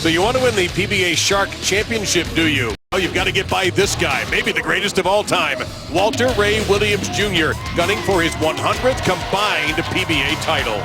So you want to win the PBA Shark Championship, do you? Oh, you've got to get by this guy, maybe the greatest of all time, Walter Ray Williams Jr., gunning for his 100th combined PBA title.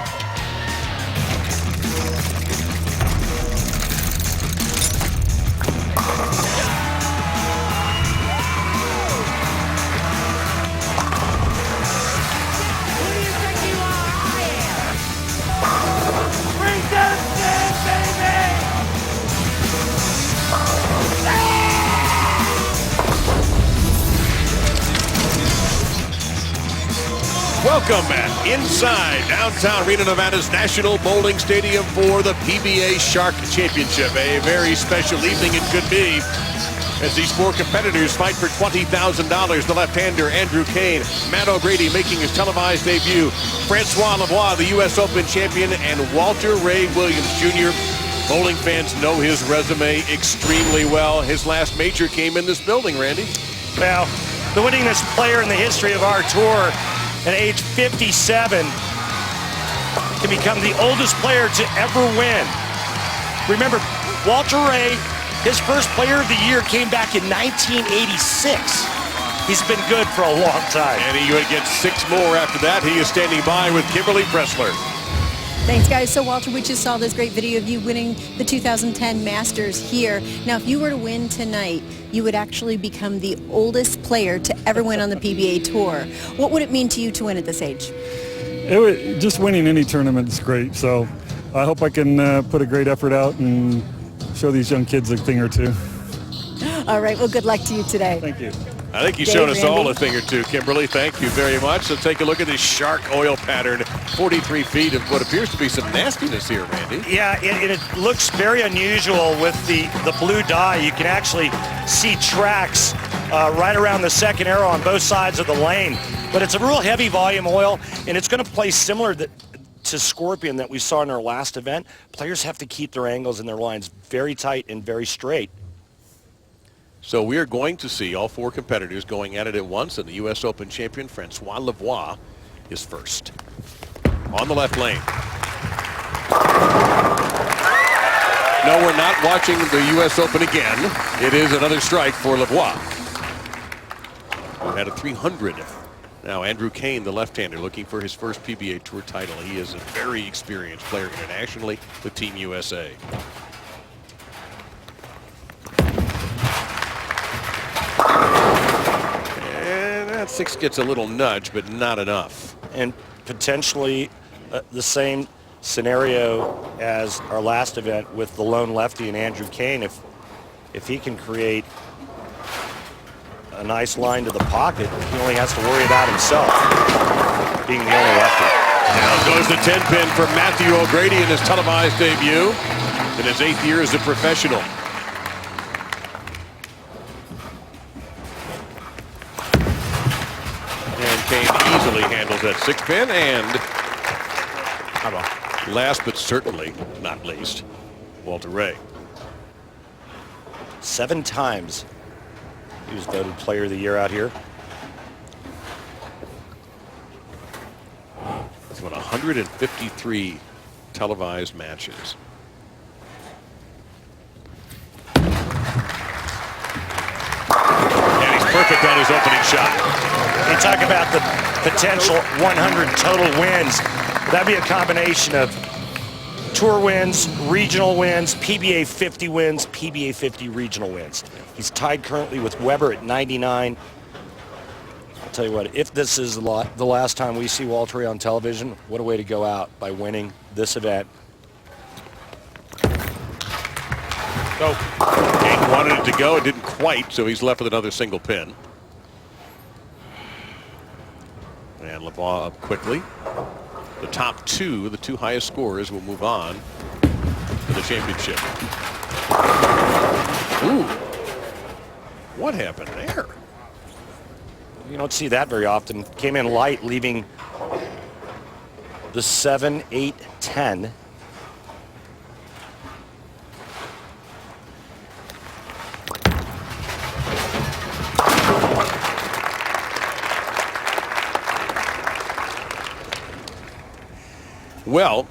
Welcome inside downtown Reno, Nevada's National Bowling Stadium for the PBA Shark Championship. A very special evening it could be as these four competitors fight for $20,000. The left-hander Andrew Cain, Matt O'Grady making his televised debut, François Lavoie, the U.S. Open champion, and Walter Ray Williams Jr. Bowling fans know his resume extremely well. His last major came in this building, Randy. Well, the winningest player in the history of our tour at age 57 can become the oldest player to ever win. Remember, Walter Ray, his first player of the year came back in 1986. He's been good for a long time. And he would get 6 more after that. He is standing by with Kimberly Pressler. Thanks, guys. So, Walter, we just saw this great video of you winning the 2010 Masters here. Now, if you were to win tonight, you would actually become the oldest player to ever win on the PBA Tour. What would it mean to you to win at this age? Just winning any tournament is great. So I hope I can put a great effort out and show these young kids a thing or two. All right. Well, good luck to you today. Thank you. I think you've shown us all a thing or two, Kimberly. Thank you very much. Let's take a look at this shark oil pattern. 43 feet of what appears to be some nastiness here, Randy. Yeah, it looks very unusual with the blue dye. You can actually see tracks right around the second arrow on both sides of the lane. But it's a real heavy volume oil, and it's going to play similar to Scorpion that we saw in our last event. Players have to keep their angles and their lines very tight and very straight. So we are going to see all 4 competitors going at it at once, and the U.S. Open champion, François Lavoie, is first. On the left lane. No, we're not watching the U.S. Open again. It is another strike for Lavoie. At a 300. Now, Andrew Cain, the left-hander, looking for his first PBA Tour title. He is a very experienced player internationally with Team USA. That 6 gets a little nudge, but not enough. And potentially the same scenario as our last event with the lone lefty and Andrew Cain. If he can create a nice line to the pocket, he only has to worry about himself being the only lefty. Down goes the 10-pin for Matthew O'Grady in his televised debut in his 8th year as a professional. Cain easily handles that 6-pin, and last but certainly not least, Walter Ray. 7 times he was voted Player of the Year out here. It's won 153 televised matches. And he's perfect on his opening shot. They talk about the potential 100 total wins. That'd be a combination of tour wins, regional wins, PBA 50 wins, PBA 50 regional wins. He's tied currently with Weber at 99. I'll tell you what, if this is the last time we see Walter Ray on television, what a way to go out by winning this event. Oh, Cain wanted it to go, it didn't quite, so he's left with another single pin. And Lavoie up quickly. The top 2, the 2 highest scorers, will move on to the championship. Ooh. What happened there? You don't see that very often. Came in light, leaving the 7, 8, 10. Well,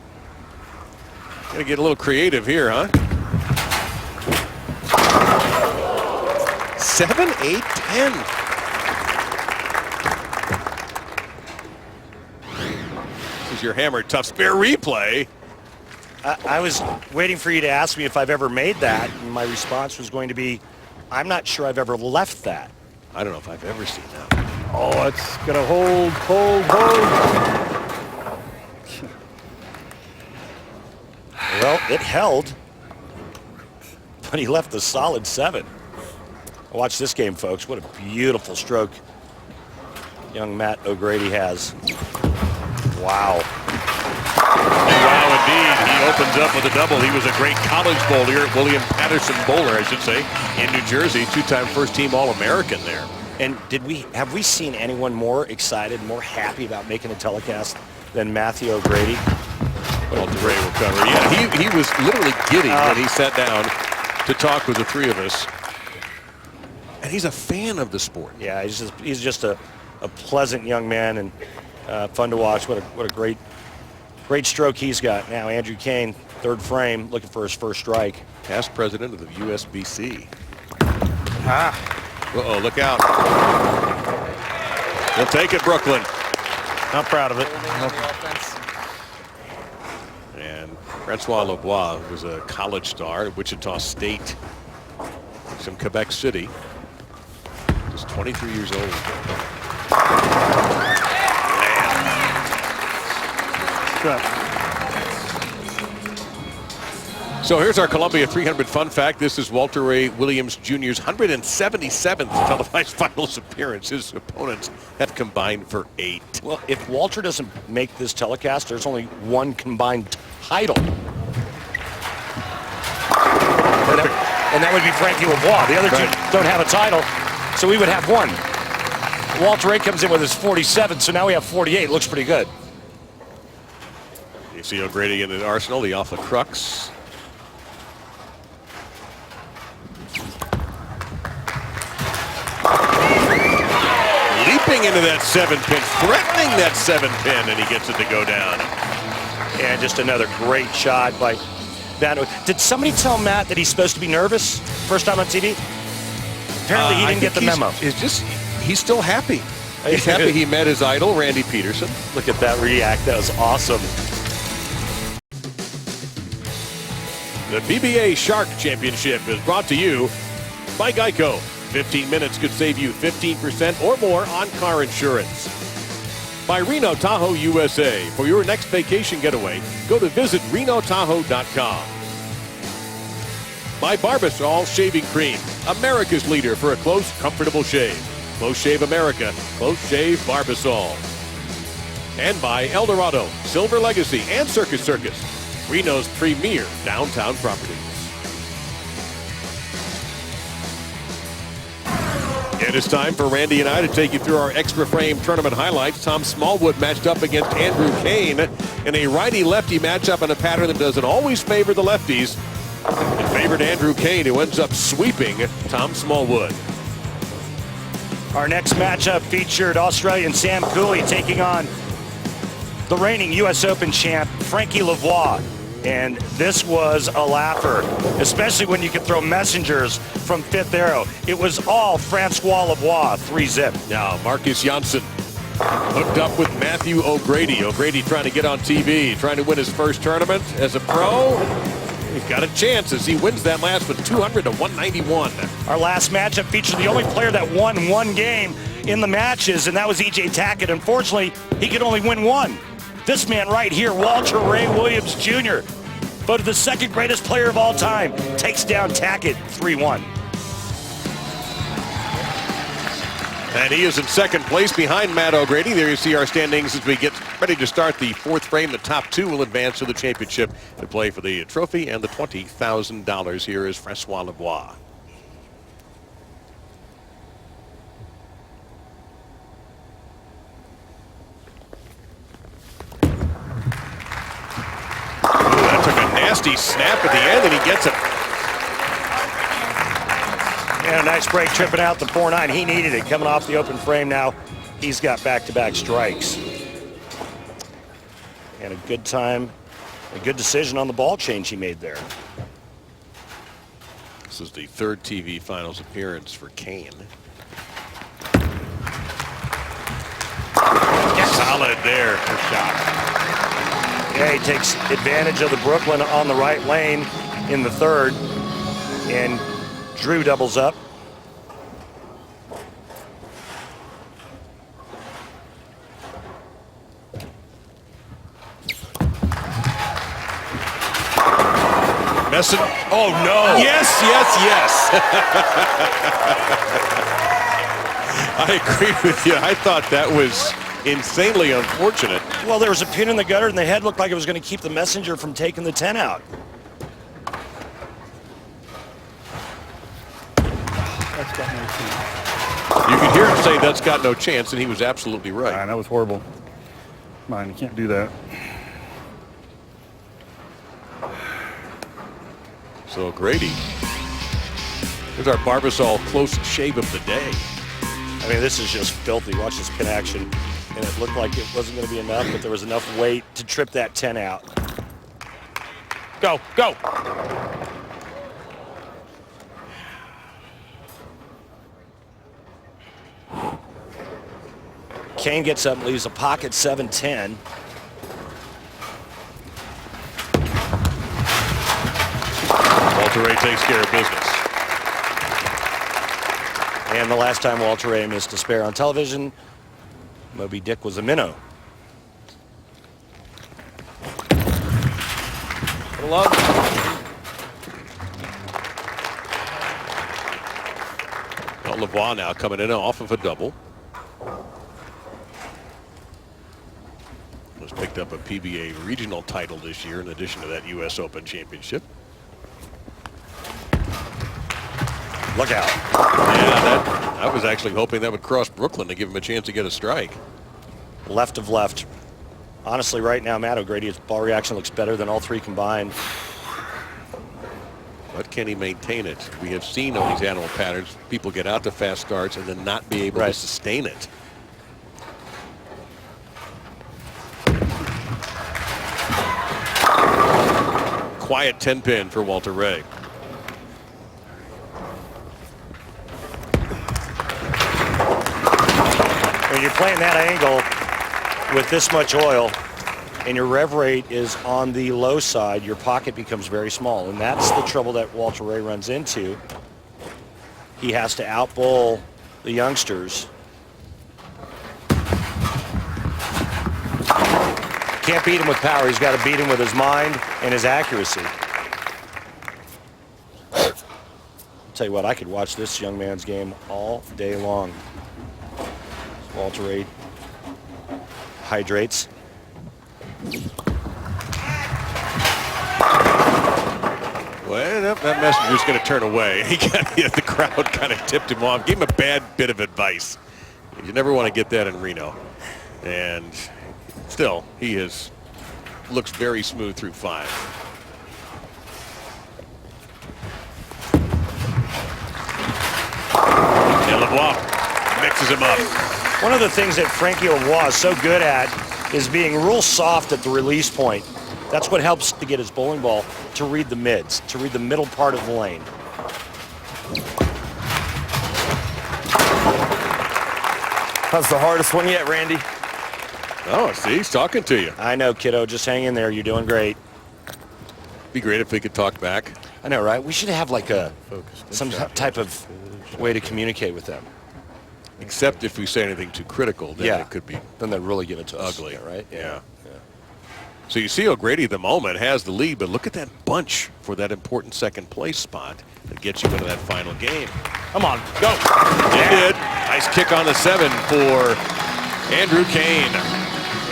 gonna get a little creative here, huh? 7, 8, 10. This is your hammer tough spare replay. I was waiting for you to ask me if I've ever made that, and my response was going to be, I'm not sure I've ever left that. I don't know if I've ever seen that. Oh, it's got to hold. Well, it held, but he left a solid 7. Watch this game, folks. What a beautiful stroke young Matt O'Grady has. Wow. Wow, indeed. He opens up with a double. He was a great college bowler, William Patterson bowler, I should say, in New Jersey. 2-time first-team All-American there. And have we seen anyone more excited, more happy about making a telecast than Matthew O'Grady? Walter Ray will cover. Yeah, he was literally giddy when he sat down to talk with the three of us. And he's a fan of the sport. Yeah, he's just a pleasant young man and fun to watch. What a great stroke he's got. Now Andrew Cain, third frame, looking for his first strike. Past president of the USBC. Uh-oh, look out. He'll take it, Brooklyn. Not proud of it. And François Lavoie, who was a college star at Wichita State. He's from Quebec City. Just 23 years old. So here's our Columbia 300 fun fact. This is Walter Ray Williams Jr.'s 177th televised finals appearance. His opponents have combined for 8. Well, if Walter doesn't make this telecast, there's only one combined title. And that would be Frankie Lavoie. The other two don't have a title, so we would have one. Walter Ray comes in with his 47, so now we have 48. Looks pretty good. You see O'Grady in the arsenal, the off the crux. Leaping into that 7-pin, threatening that 7-pin, and he gets it to go down. And just another great shot by Matt. Did somebody tell Matt that he's supposed to be nervous first time on TV? Apparently he didn't get the memo. He's still happy. He's happy he met his idol, Randy Peterson. Look at that react. That was awesome. The PBA Shark Championship is brought to you by Geico. 15 minutes could save you 15% or more on car insurance. By Reno Tahoe USA. For your next vacation getaway, go to visit renotahoe.com. By Barbasol Shaving Cream, America's leader for a close, comfortable shave. Close Shave America, Close Shave Barbasol. And by Eldorado, Silver Legacy, and Circus, Reno's premier downtown properties. And it's time for Randy and I to take you through our extra frame tournament highlights. Tom Smallwood matched up against Andrew Cain in a righty-lefty matchup in a pattern that doesn't always favor the lefties. It favored Andrew Cain, who ends up sweeping Tom Smallwood. Our next matchup featured Australian Sam Cooley taking on the reigning U.S. Open champ, Frankie Lavoie. And this was a laugher, especially when you could throw messengers from fifth arrow. It was all François Lavoie, 3-zip. Now, Marcus Janssen hooked up with Matthew O'Grady. O'Grady trying to get on TV, trying to win his first tournament as a pro. He's got a chance as he wins that last one, 200 to 191. Our last matchup featured the only player that won one game in the matches, and that was E.J. Tackett. Unfortunately, he could only win one. This man right here, Walter Ray Williams Jr., voted the second greatest player of all time, takes down Tackett 3-1. And he is in second place behind Matt O'Grady. There you see our standings as we get ready to start the fourth frame. The top two will advance to the championship to play for the trophy and the $20,000. Here is François Lavoie. That took a nasty snap at the end, and he gets it. And a nice break tripping out the 4-9. He needed it coming off the open frame now. He's got back-to-back strikes. And a good time, a good decision on the ball change he made there. This is the third TV finals appearance for Cain. Solid there for shot. Yeah, he takes advantage of the Brooklyn on the right lane in the third, and Drew doubles up. Messin. Oh no! Yes, yes, yes. I agree with you. I thought that was insanely unfortunate. Well, there was a pin in the gutter, and the head looked like it was going to keep the messenger from taking the 10 out. That's got no chance. You could hear him say that's got no chance, and he was absolutely right. That was horrible. Come on, you can't do that. So Grady, here's our Barbasol close shave of the day. I mean, this is just filthy. Watch this pin action, and it looked like it wasn't going to be enough, but there was enough weight to trip that 10 out. Go, go. Cain gets up and leaves a pocket 7-10. Walter Ray takes care of business. And the last time Walter Ray missed a spare on television, Moby Dick was a minnow. Well, Lavoie now coming in off of a double. Was picked up a PBA regional title this year in addition to that US Open championship. Look out. Yeah, I was actually hoping that would cross Brooklyn to give him a chance to get a strike. Left of left. Honestly, right now, Matt O'Grady's ball reaction looks better than all three combined. But can he maintain it? We have seen on these animal patterns, people get out to fast starts and then not be able to sustain it. Quiet 10-pin for Walter Ray. When you're playing that angle with this much oil and your rev rate is on the low side, your pocket becomes very small, and that's the trouble that Walter Ray runs into. He has to outbowl the youngsters. Can't beat him with power. He's got to beat him with his mind and his accuracy. I'll tell you what, I could watch this young man's game all day long. Walter Ray hydrates. Well, that messenger's going to turn away. The crowd kind of tipped him off. Gave him a bad bit of advice. You never want to get that in Reno. And still, looks very smooth through 5. And Lavoie mixes him up. One of the things that Frankie Lavoie is so good at is being real soft at the release point. That's what helps to get his bowling ball to read the mids, to read the middle part of the lane. That's the hardest one yet, Randy. Oh, see, he's talking to you. I know, kiddo. Just hang in there. You're doing great. Be great if we could talk back. I know, right? We should have like some type of way to communicate with them. Except if we say anything too critical, then it could be then they'd really give it to us. ugly. Right? Yeah. So you see O'Grady at the moment has the lead, but look at that bunch for that important second place spot that gets you into that final game. Come on, go. He did. Nice kick on the 7 for Andrew Cain.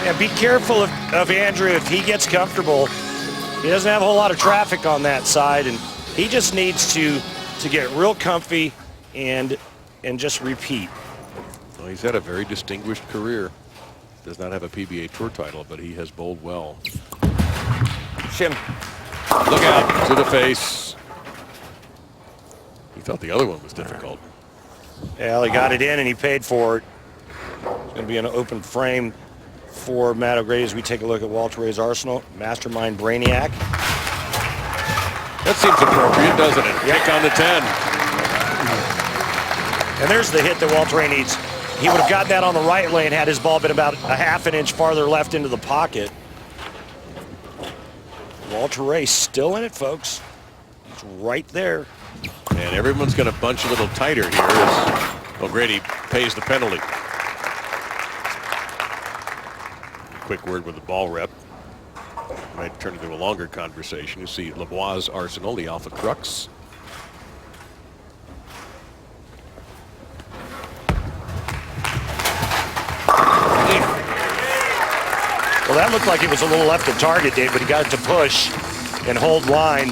Yeah, be careful of Andrew if he gets comfortable. He doesn't have a whole lot of traffic on that side, and he just needs to get real comfy and just repeat. Well, he's had a very distinguished career. Does not have a PBA Tour title, but he has bowled well. Shim. Look out to the face. He thought the other one was difficult. Yeah, he got it in and he paid for it. It's going to be an open frame for Matt O'Grady as we take a look at Walter Ray's arsenal. Mastermind Brainiac. That seems appropriate, doesn't it? Yeah. Kick on the 10. And there's the hit that Walter Ray needs. He would have gotten that on the right lane had his ball been about a half an inch farther left into the pocket. Walter Ray still in it, folks. He's right there. And everyone's going to bunch a little tighter here as O'Grady pays the penalty. Quick word with the ball rep. Might turn into a longer conversation. You see Lavoie's arsenal, the Alpha Crux. Well, that looked like it was a little left of target, Dave, but he got it to push and hold line.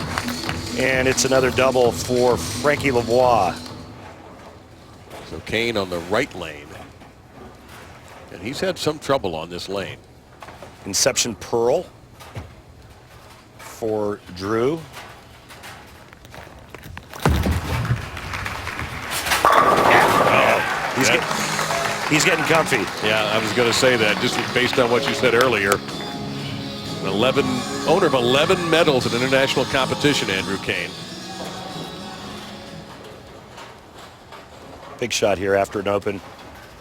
And it's another double for Frankie Lavoie. So Cain on the right lane. And he's had some trouble on this lane. Inception Pearl for Drew. He's getting comfy. Yeah, I was going to say that just based on what you said earlier. 11 owner of 11 medals in international competition, Andrew Cain. Big shot here after an open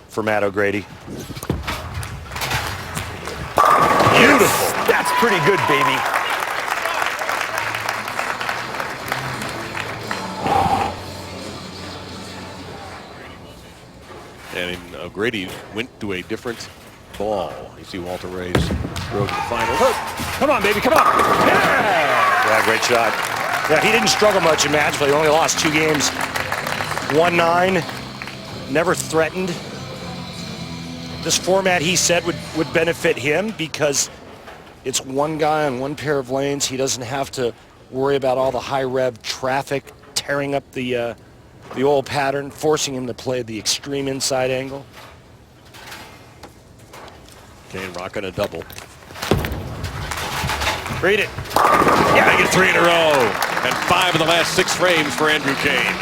for Matt O'Grady. Beautiful. That's pretty good, baby. And O'Grady went to a different ball. You see Walter Ray's road to the final. Come on, baby, come on. Yeah, great shot. Yeah, he didn't struggle much in match play. He only lost 2 games. 1-9, never threatened. This format, he said, would benefit him because it's one guy on one pair of lanes. He doesn't have to worry about all the high rev traffic tearing up the old pattern, forcing him to play the extreme inside angle. Cain rocking a double. Read it. Yeah, they get 3 in a row. And 5 of the last 6 frames for Andrew Cain.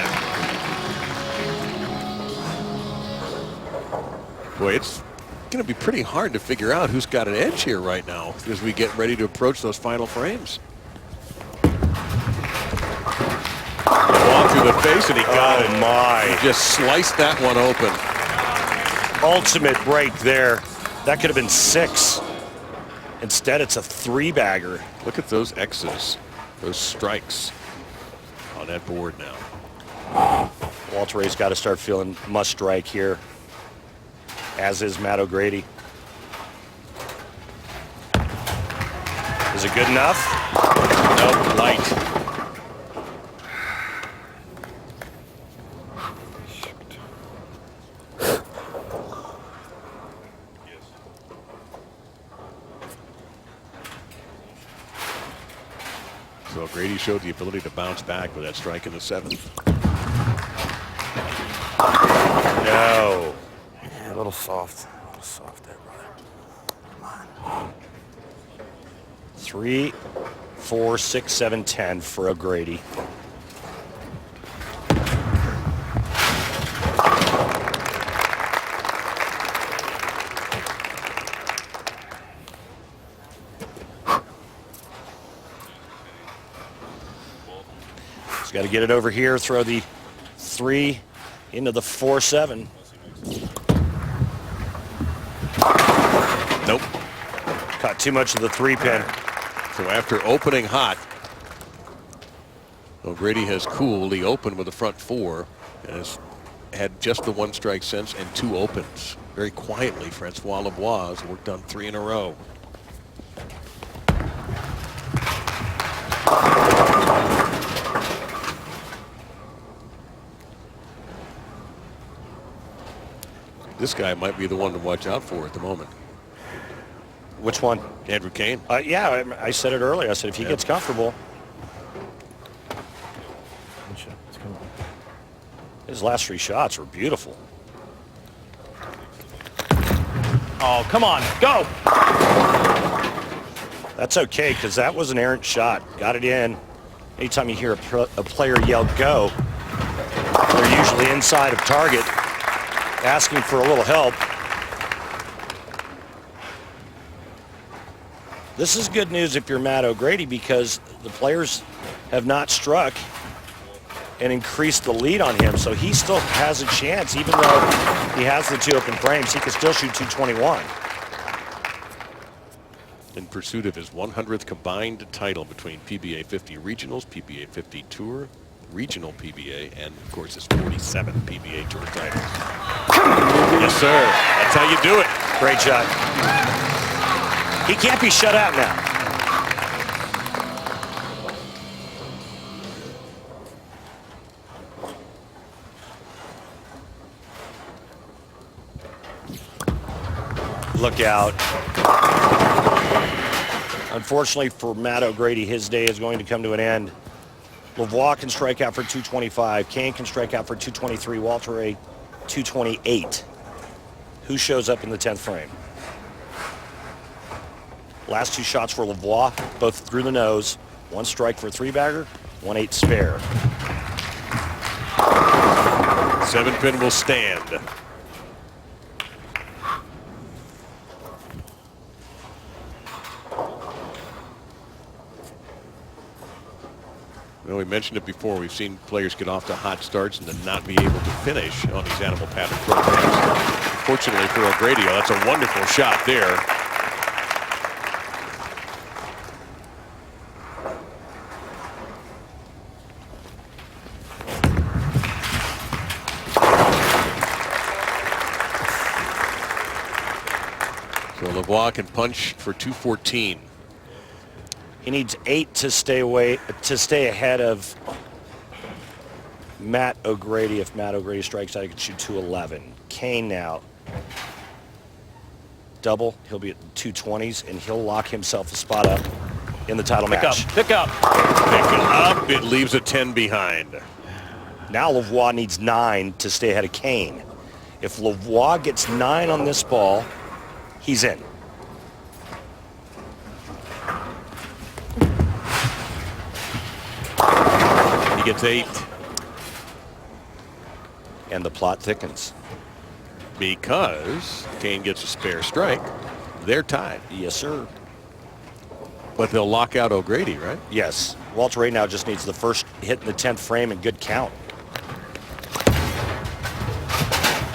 Boy, it's going to be pretty hard to figure out who's got an edge here right now as we get ready to approach those final frames. Ball through the face, and he got it. My. He just sliced that one open. Ultimate break there. That could have been 6. Instead, it's a 3-bagger. Look at those X's, those strikes on that board now. Walter Ray's got to start feeling must strike here, as is Matt O'Grady. Is it good enough? Nope, light. So O'Grady showed the ability to bounce back with that strike in the 7th. No. Yeah, a little soft. A little soft there, brother. Come on. 3, 4, 6, 7, 10 for O'Grady. He's got to get it over here, throw the 3 into the 4-7. Nope. Caught too much of the 3-pin. So after opening hot, O'Grady has cooled. He opened with the front 4 and has had just the 1 strike since and 2 opens. Very quietly, François Lavoie has worked on 3 in a row. This guy might be the one to watch out for at the moment. Which one? Andrew Cain. Yeah, I said it earlier. I said if he gets comfortable. His last 3 shots were beautiful. Oh, come on. Go. That's okay, because that was an errant shot. Got it in. Anytime you hear a player yell go, they're usually inside of target, asking for a little help. This is good news if you're Matt O'Grady, because the players have not struck and increased the lead on him, so he still has a chance. Even though he has the 2 open frames, he can still shoot 221. In pursuit of his 100th combined title between PBA 50 Regionals, PBA 50 Tour, Regional PBA, and of course his 47th PBA Tour title. Yes, sir. That's how you do it. Great shot. He can't be shut out now. Look out. Unfortunately for Matt O'Grady, his day is going to come to an end. Lavoie can strike out for 225. Cain can strike out for 223. Walter Ray, 228. Who shows up in the 10th frame? Last 2 shots for Lavoie, both through the nose. 1 strike for a 3-bagger, 1-8 spare. 7-pin will stand. Well, we mentioned it before. We've seen players get off to hot starts and then not be able to finish on these animal pattern programs. Fortunately for O'Grady, that's a wonderful shot there. So Lavoie can punch for 214. He needs 8 to stay ahead of Matt O'Grady. If Matt O'Grady strikes out, he can shoot 211. Cain now. Double, he'll be at 220s, and he'll lock himself a spot up in the title match. Pick up. It leaves a 10 behind. Now Lavoie needs 9 to stay ahead of Cain. If Lavoie gets 9 on this ball, he's in. He gets 8. And the plot thickens. Because Cain gets a spare strike, they're tied. Yes, sir. But they'll lock out O'Grady, right? Yes. Walter Ray now just needs the first hit in the 10th frame and good count.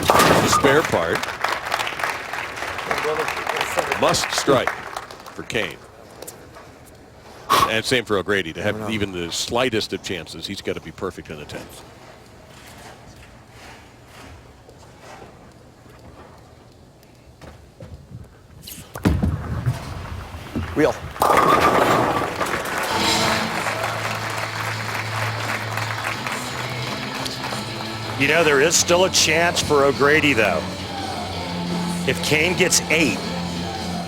The spare part. Must strike for Cain. And same for O'Grady. To have even the slightest of chances, he's got to be perfect in the 10th. Wheel. You know, there is still a chance for O'Grady, though. If Cain gets 8,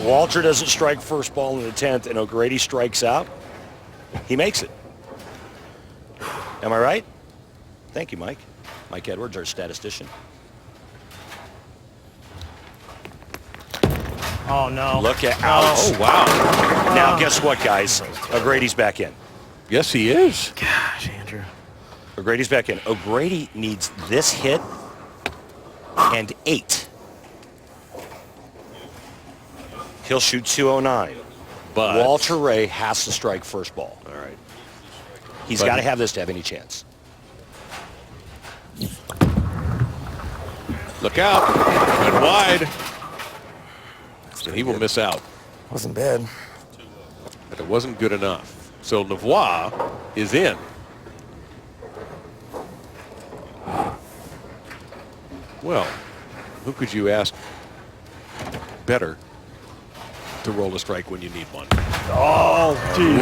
Walter doesn't strike first ball in the 10th, and O'Grady strikes out, he makes it. Am I right? Thank you, Mike. Mike Edwards, our statistician. Oh, no. Look at out. Oh, wow. Now, guess what, guys? O'Grady's back in. Yes, he is. Gosh, Andrew. O'Grady's back in. O'Grady needs this hit and 8. He'll shoot 209. But Walter Ray has to strike first ball. all right. He's But- got to have this to have any chance. Look out. Went wide. So he will miss out. Wasn't bad. But it wasn't good enough. So Lavoie is in. Well, who could you ask better to roll a strike when you need one? Oh, geez.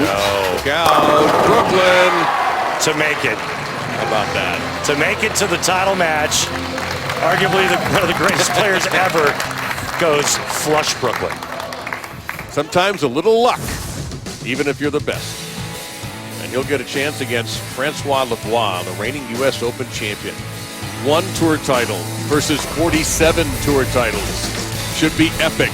Look out, Brooklyn. To make it. How about that? To make it to the title match, arguably one of the greatest players ever goes flush Brooklyn. Sometimes a little luck, even if you're the best. And he'll get a chance against François Lavoie, the reigning U.S. Open champion. 1 tour title versus 47 tour titles. Should be epic.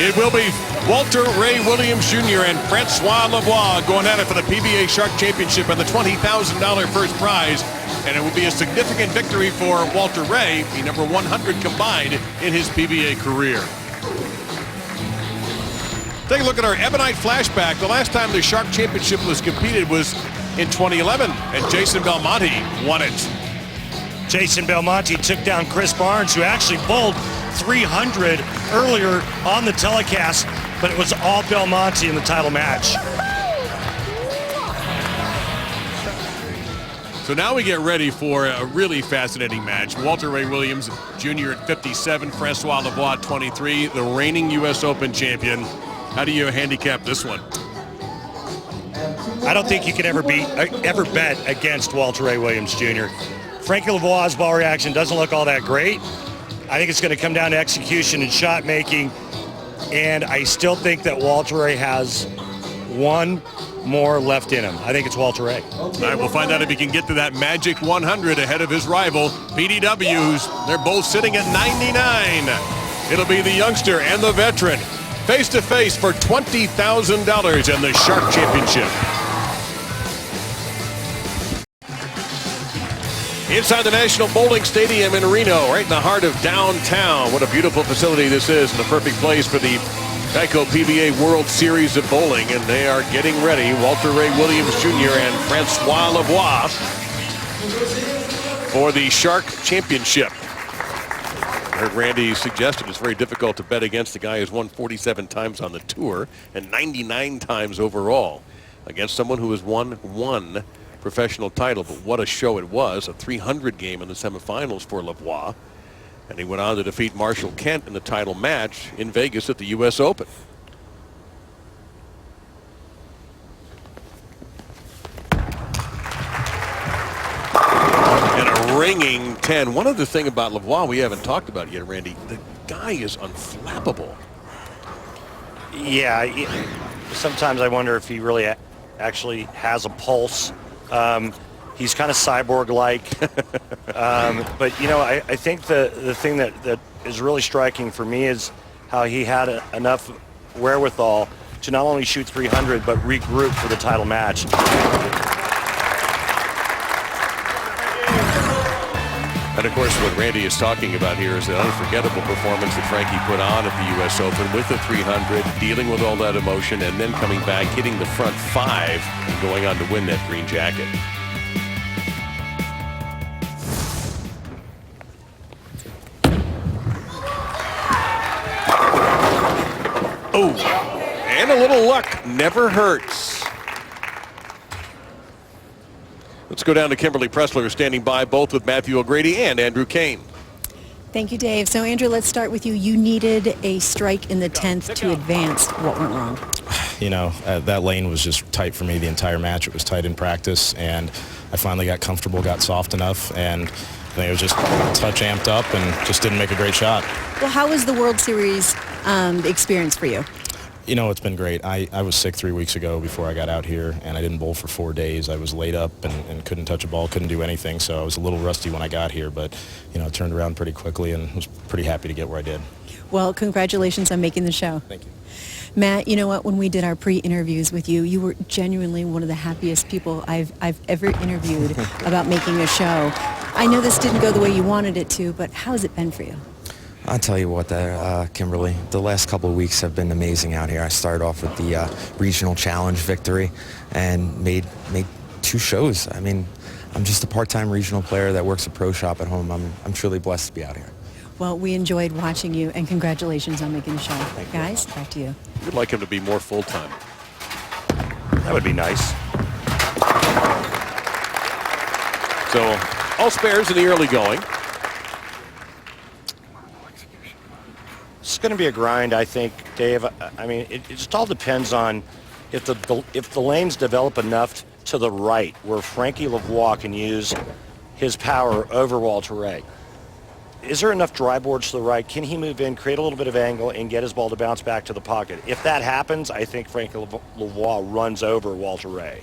It will be Walter Ray Williams Jr. and François Lavoie going at it for the PBA Shark Championship and the $20,000 first prize. And it will be a significant victory for Walter Ray, the number 100 combined in his PBA career. Take a look at our Ebonite flashback. The last time the Shark Championship was competed was in 2011, and Jason Belmonte won it. Jason Belmonte took down Chris Barnes, who actually bowled 300 earlier on the telecast, but it was all Belmonte in the title match. So now we get ready for a really fascinating match. Walter Ray Williams Jr. at 57, François Lavoie at 23, the reigning U.S. Open champion. How do you handicap this one? I don't think you can ever bet against Walter Ray Williams Jr. Frankie Lavoie's ball reaction doesn't look all that great. I think it's going to come down to execution and shot making, and I still think that Walter Ray has one more left in him. I think it's Walter Ray. All right, we'll find out if he can get to that magic 100 ahead of his rival, PDW's. They're both sitting at 99. It'll be the youngster and the veteran face-to-face for $20,000 in the Shark Championship. Inside the National Bowling Stadium in Reno, right in the heart of downtown. What a beautiful facility this is, and the perfect place for the Geico PBA World Series of Bowling, and they are getting ready. Walter Ray Williams Jr. and François Lavoie for the Shark Championship. I heard Randy suggested it's very difficult to bet against the guy who's won 47 times on the tour and 99 times overall against someone who has won one professional title. But what a show it was, a 300 game in the semifinals for Lavoie. And he went on to defeat Marshall Kent in the title match in Vegas at the U.S. Open. And a ringing 10. One other thing about Lavoie we haven't talked about yet, Randy, the guy is unflappable. Yeah, sometimes I wonder if he really actually has a pulse. He's kind of cyborg-like. But, you know, I think the thing that is really striking for me is how he had enough wherewithal to not only shoot 300, but regroup for the title match. And, of course, what Randy is talking about here is the unforgettable performance that Frankie put on at the U.S. Open with the 300, dealing with all that emotion, and then coming back, hitting the front five, and going on to win that green jacket. Oh, and a little luck never hurts. Let's go down to Kimberly Pressler standing by, both with Matthew O'Grady and Andrew Cain. Thank you, Dave. So, Andrew, let's start with you. You needed a strike in the 10th to advance. What went wrong? You know, that lane was just tight for me the entire match. It was tight in practice, and I finally got comfortable, got soft enough, and I think it was just a touch amped up and just didn't make a great shot. Well, how was the World Series experience for you? You know, it's been great. I was sick 3 weeks ago before I got out here, and I didn't bowl for 4 days. I was laid up and couldn't touch a ball, couldn't do anything, so I was a little rusty when I got here, but, you know, it turned around pretty quickly and was pretty happy to get where I did. Well, congratulations on making the show. Thank you. Matt, you know what? When we did our pre-interviews with you, you were genuinely one of the happiest people I've ever interviewed about making a show. I know this didn't go the way you wanted it to, but how has it been for you? I'll tell you what, Kimberly, the last couple of weeks have been amazing out here. I started off with the regional challenge victory and made 2 shows. I mean, I'm just a part-time regional player that works a pro shop at home. I'm truly blessed to be out here. Well, we enjoyed watching you, and congratulations on making the show. Guys, back to you. We'd like him to be more full-time. That would be nice. So, all spares in the early going. It's going to be a grind, I think, Dave. I mean, it just all depends on if the lanes develop enough to the right where Frankie Lavoie can use his power over Walter Ray. Is there enough dry boards to the right? Can he move in, create a little bit of angle, and get his ball to bounce back to the pocket? If that happens, I think Frankie Lavoie runs over Walter Ray.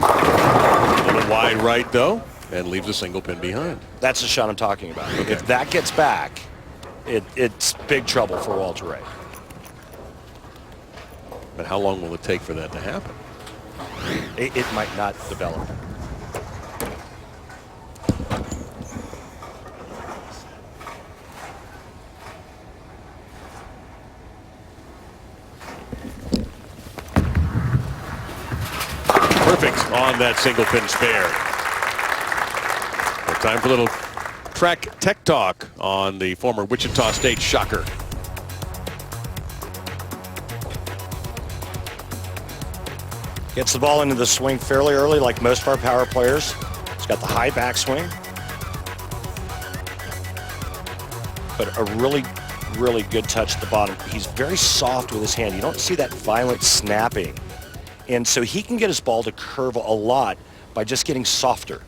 A little wide right, though, and leaves a single pin behind. That's the shot I'm talking about. Okay. If that gets back, it's big trouble for Walter Ray. But how long will it take for that to happen? It might not develop. perfect on that single pin spare. Well, time for a little track tech talk on the former Wichita State Shocker. Gets the ball into the swing fairly early, like most of our power players. He's got the high backswing. But a really, really good touch at the bottom. He's very soft with his hand. You don't see that violent snapping. And so he can get his ball to curve a lot by just getting softer.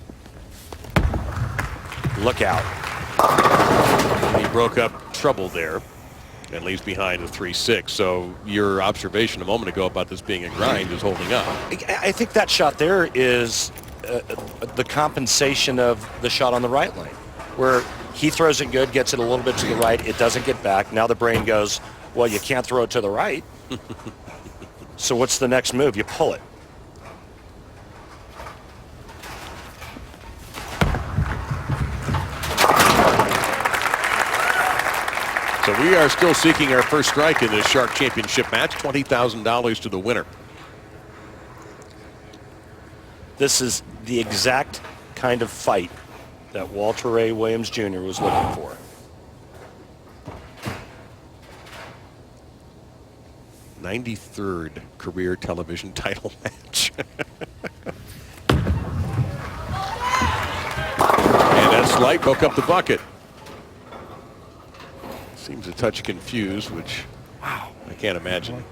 Look out. He broke up trouble there and leaves behind a 3-6. So your observation a moment ago about this being a grind is holding up. I think that shot there is the compensation of the shot on the right lane, where he throws it good, gets it a little bit to the right, it doesn't get back. Now the brain goes, well, you can't throw it to the right. So what's the next move? You pull it. So we are still seeking our first strike in this Shark Championship match, $20,000 to the winner. This is the exact kind of fight that Walter Ray Williams Jr. was looking for. '93rd career television title match. And that slight broke up the bucket. Seems a touch confused, which I can't imagine.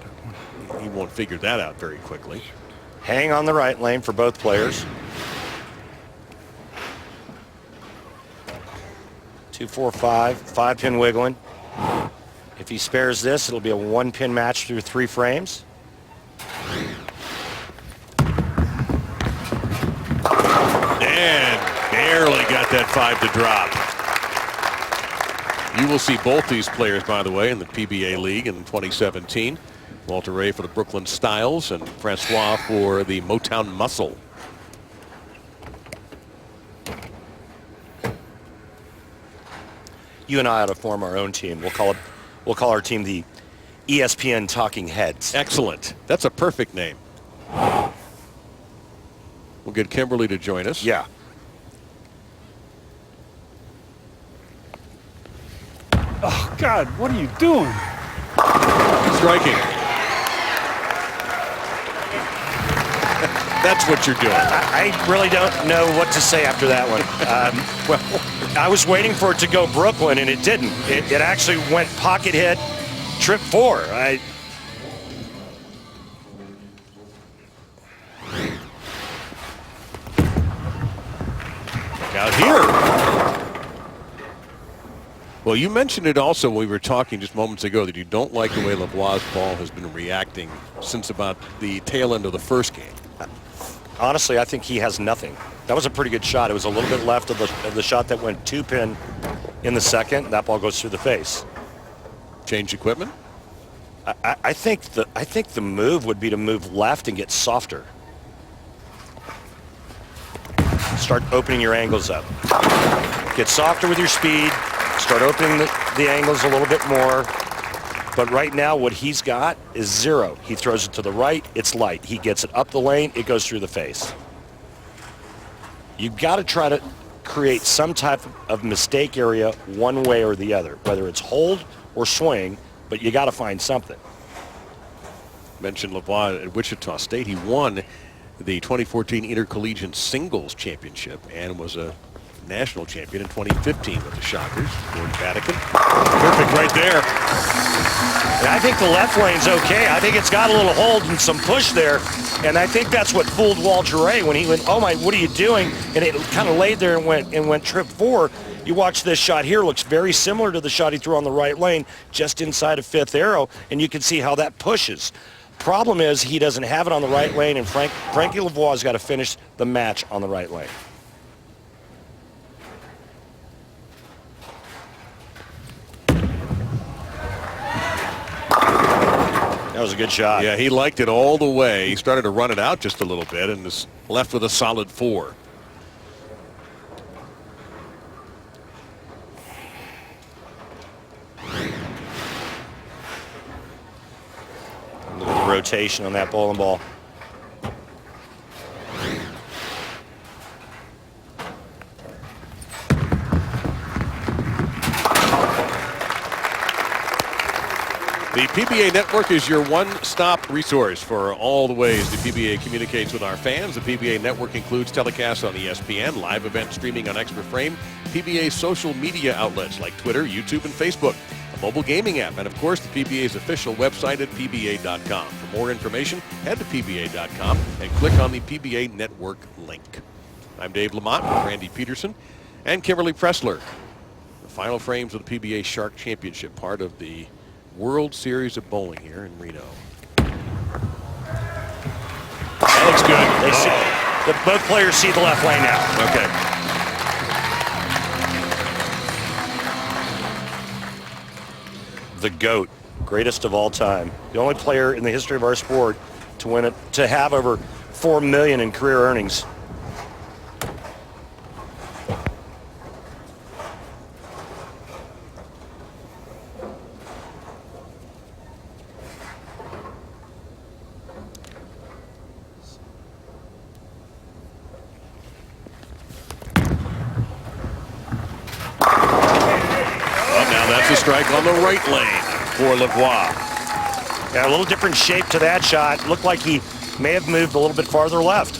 He won't figure that out very quickly. Hang on the right lane for both players. 2-4-5, 5-pin wiggling. If he spares this, it'll be a 1-pin match through 3 frames. And barely got that 5 to drop. You will see both these players, by the way, in the PBA League in 2017. Walter Ray for the Brooklyn Styles and François for the Motown Muscle. You and I ought to form our own team. We'll call our team the ESPN Talking Heads. Excellent. That's a perfect name. We'll get Kimberly to join us. Yeah. Oh, God, what are you doing? Striking. That's what you're doing. I really don't know what to say after that one. Well, I was waiting for it to go Brooklyn, and it didn't. It actually went pocket hit, trip 4. Out here. Well, you mentioned it also when we were talking just moments ago that you don't like the way Lavoie's ball has been reacting since about the tail end of the first game. Honestly, I think he has nothing. That was a pretty good shot. It was a little bit left of the shot that went 2-pin in the second. That ball goes through the face. Change equipment? I think the move would be to move left and get softer. Start opening your angles up. Get softer with your speed. Start opening the angles a little bit more. But right now, what he's got is 0. He throws it to the right, it's light. He gets it up the lane, it goes through the face. You've got to try to create some type of mistake area one way or the other, whether it's hold or swing, but you got to find something. Mentioned Lavoie at Wichita State. He won the 2014 Intercollegiate Singles Championship and was a national champion in 2015 with the Shockers. George Vatican. Perfect right there. And I think the left lane's okay. I think it's got a little hold and some push there. And I think that's what fooled Walter Ray when he went, oh my, what are you doing? And it kind of laid there and went trip 4. You watch this shot here, looks very similar to the shot he threw on the right lane, just inside of 5th arrow, and you can see how that pushes. Problem is he doesn't have it on the right lane, and Frankie Lavoie's got to finish the match on the right lane. That was a good shot. Yeah, he liked it all the way. He started to run it out just a little bit and is left with a solid 4. Look at the rotation on that bowling ball. The PBA Network is your one-stop resource for all the ways the PBA communicates with our fans. The PBA Network includes telecasts on ESPN, live event streaming on Extra Frame, PBA social media outlets like Twitter, YouTube, and Facebook, a mobile gaming app, and of course the PBA's official website at PBA.com. For more information, head to PBA.com and click on the PBA Network link. I'm Dave Lamont with Randy Peterson and Kimberly Pressler. The final frames of the PBA Shark Championship, part of the World Series of Bowling here in Reno. That looks good. Both players see the left lane now. Okay. The GOAT, greatest of all time. The only player in the history of our sport to win it, to have over $4 million in career earnings. That's a strike on the right lane for Lavoie. Yeah, a little different shape to that shot. Looked like he may have moved a little bit farther left.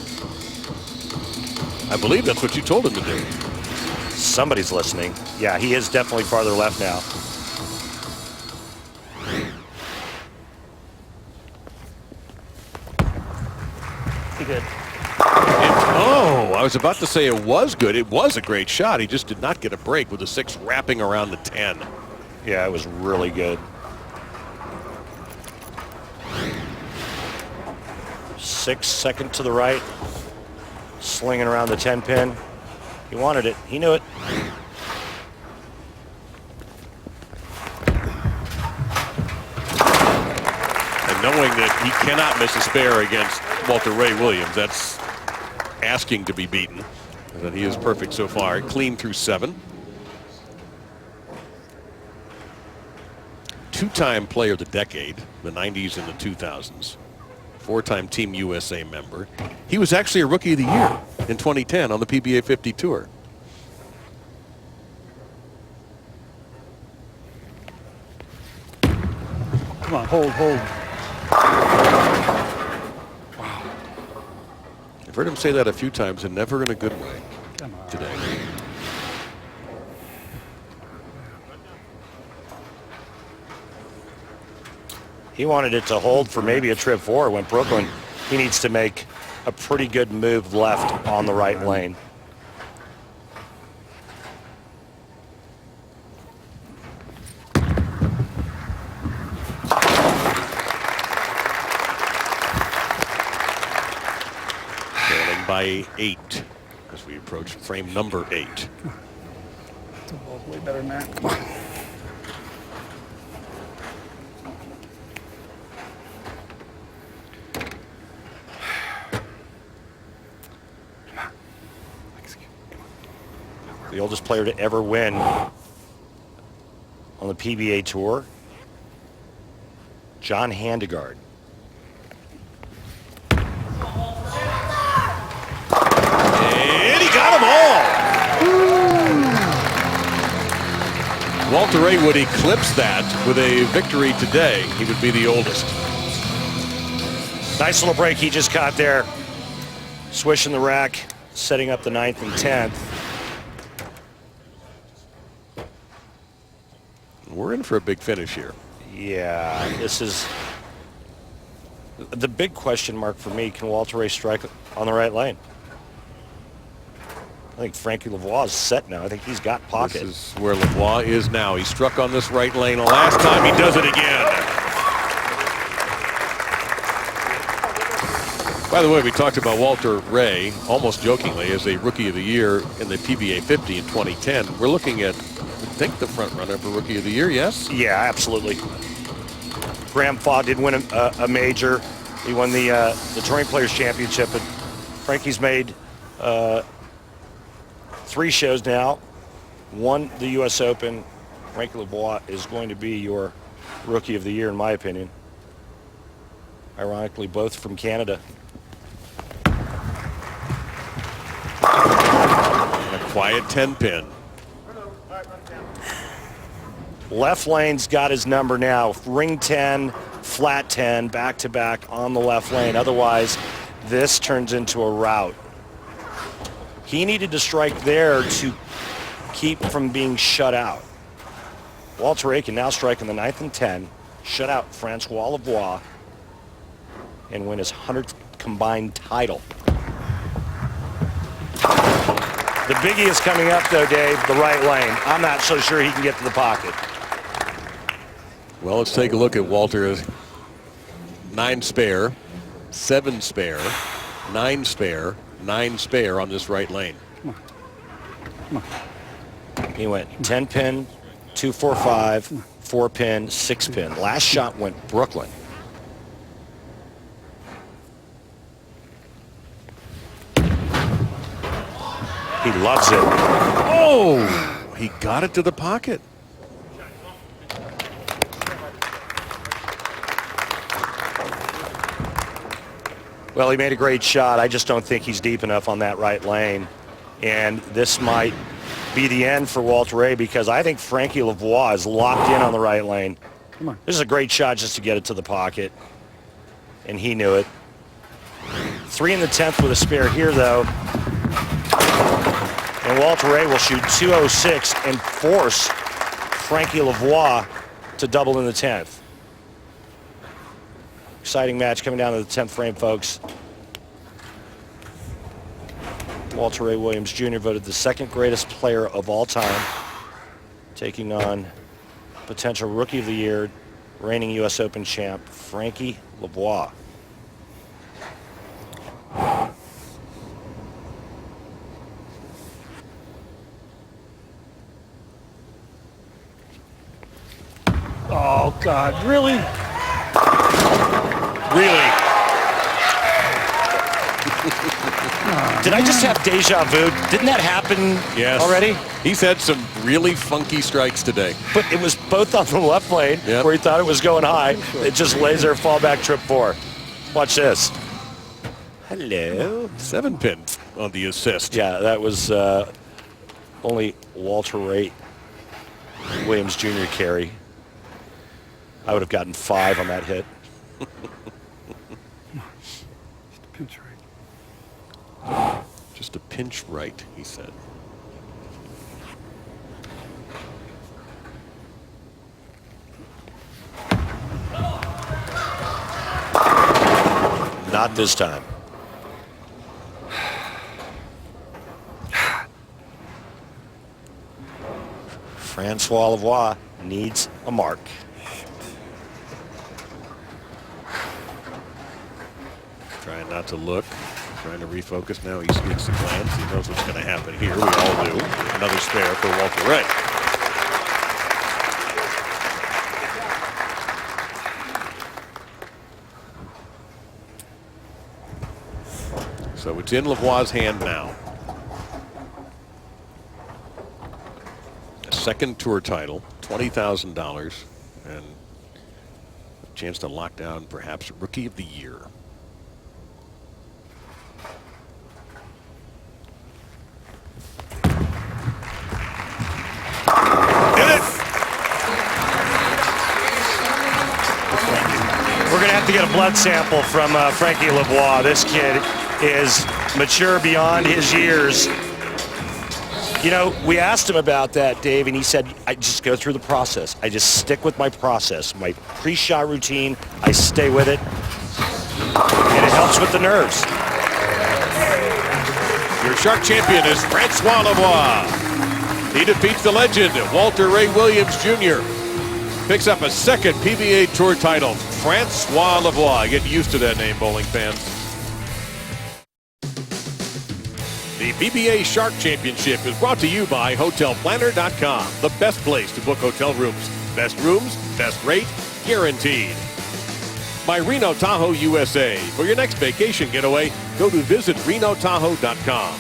I believe that's what you told him to do. Somebody's listening. Yeah, he is definitely farther left now. He good. Oh, I was about to say it was good. It was a great shot. He just did not get a break with the 6 wrapping around the 10. Yeah, it was really good. 6 second to the right. Slinging around the 10 pin. He wanted it. He knew it. And knowing that he cannot miss a spare against Walter Ray Williams, that's asking to be beaten. And he is perfect so far. Clean through 7. Two-time player of the decade, the 90s and the 2000s. 4-time Team USA member. He was actually a Rookie of the Year in 2010 on the PBA 50 Tour. Come on, hold. Wow. I've heard him say that a few times and never in a good way today. He wanted it to hold for maybe a trip 4 when Brooklyn. He needs to make a pretty good move left on the right lane. Trailing by 8 as we approach frame number 8. It's way better than that. Come on. The oldest player to ever win on the PBA Tour, John Handegard. And he got them all. Walter Ray would eclipse that with a victory today. He would be the oldest. Nice little break he just caught there. Swishing the rack, setting up the 9th and 10th. We're in for a big finish here. Yeah, this is the big question mark for me. Can Walter Ray strike on the right lane? I think Frankie Lavoie is set now. I think he's got pocket. This is where Lavoie is now. He struck on this right lane. The last time he does it again. By the way, we talked about Walter Ray, almost jokingly, as a Rookie of the Year in the PBA 50 in 2010. We're looking at, I think, the front runner for Rookie of the Year, yes? Yeah, absolutely. Graham Faw did win a major. He won the Touring Players Championship. And Frankie's made 3 shows now. Won the U.S. Open. Frankie Lavoie is going to be your Rookie of the Year, in my opinion. Ironically, both from Canada. And a quiet 10 pin. Left lane's got his number now. Ring 10, flat 10, back-to-back on the left lane. Otherwise, this turns into a rout. He needed to strike there to keep from being shut out. Walter Ray can now strike in the 9th and 10, shut out François Lavoie, and win his 100th combined title. The biggie is coming up, though, Dave, the right lane. I'm not so sure he can get to the pocket. Well, let's take a look at Walter. 9 spare, 7 spare, 9 spare, 9 spare on this right lane. Come on. He went 10 pin, 2-4-5, 4 pin, 6 pin. Last shot went Brooklyn. He loves it. Oh, he got it to the pocket. Well, he made a great shot. I just don't think he's deep enough on that right lane. And this might be the end for Walter Ray because I think Frankie Lavoie is locked in on the right lane. Come on. This is a great shot just to get it to the pocket. And he knew it. 3 in the 10th with a spare here, though. And Walter Ray will shoot .206 and force Frankie Lavoie to double in the 10th. Exciting match coming down to the 10th frame, folks. Walter Ray Williams Jr. voted the 2nd greatest player of all time, taking on potential Rookie of the Year, reigning U.S. Open champ, Frankie Lavoie. Oh, God, really? Really? Did I just have deja vu? Didn't that happen Yes. already? He's had some really funky strikes today. But it was both on the left lane Yep. where he thought it was going high. It just lays there, fallback trip 4. Watch this. Hello. 7 pin on the assist. Yeah, that was only Walter Ray Williams Jr. carry. I would have gotten 5 on that hit. Pinch right. Just a pinch right, he said. Not this time. François Lavoie needs a mark. Trying not to look, trying to refocus. Now he sneaks a glance. He knows what's going to happen here. We all do. Another spare for Walter Ray. So it's in Lavoie's hand now. A 2nd tour title, $20,000, and a chance to lock down perhaps Rookie of the Year. We're going to have to get a blood sample from Frankie Lavoie. This kid is mature beyond his years. You know, we asked him about that, Dave, and he said, I just go through the process. I just stick with my process, my pre-shot routine. I stay with it, and it helps with the nerves. Your Shark champion is François Lavoie. He defeats the legend, Walter Ray Williams Jr. Picks up a 2nd PBA Tour title. François Lavoie. Get used to that name, bowling fans. The PBA Shark Championship is brought to you by HotelPlanner.com. The best place to book hotel rooms. Best rooms, best rate, guaranteed. By Reno Tahoe USA. For your next vacation getaway, go to visitRenoTahoe.com.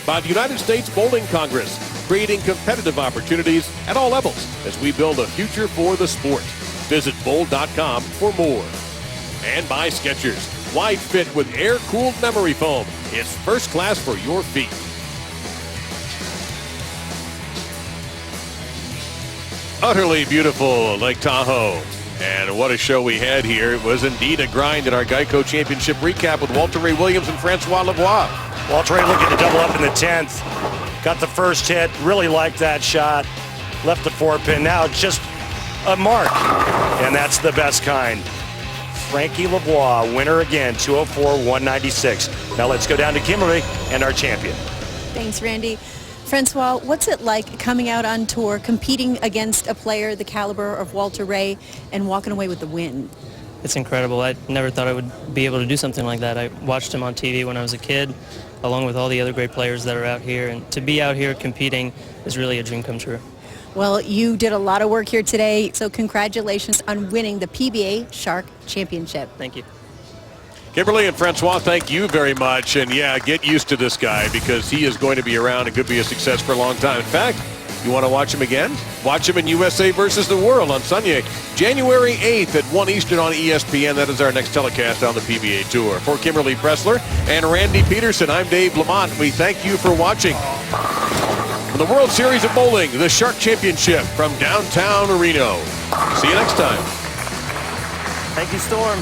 By the United States Bowling Congress, creating competitive opportunities at all levels as we build a future for the sport. Visit bowl.com for more. And by Skechers, wide fit with air-cooled memory foam. It's first class for your feet. Utterly beautiful Lake Tahoe. And what a show we had here. It was indeed a grind in our Geico Championship recap with Walter Ray Williams and François Lavoie. Walter Ray looking to double up in the 10th. Got the first hit, really liked that shot. Left the 4-pin, now just a mark. And that's the best kind. Frankie Lavoie, winner again, 204-196. Now let's go down to Kimberly and our champion. Thanks, Randy. François, what's it like coming out on tour, competing against a player the caliber of Walter Ray and walking away with the win? It's incredible. I never thought I would be able to do something like that. I watched him on TV when I was a kid, along with all the other great players that are out here. And to be out here competing is really a dream come true. Well, you did a lot of work here today, so congratulations on winning the PBA Shark Championship. Thank you. Kimberly and François, thank you very much. And yeah, get used to this guy because he is going to be around and could be a success for a long time. In fact, you want to watch him again? Watch him in USA versus the World on Sunday, January 8th at 1 Eastern on ESPN. That is our next telecast on the PBA Tour. For Kimberly Pressler and Randy Peterson, I'm Dave Lamont. We thank you for watching. From the World Series of Bowling, the Shark Championship from downtown Reno. See you next time. Thank you, Storm.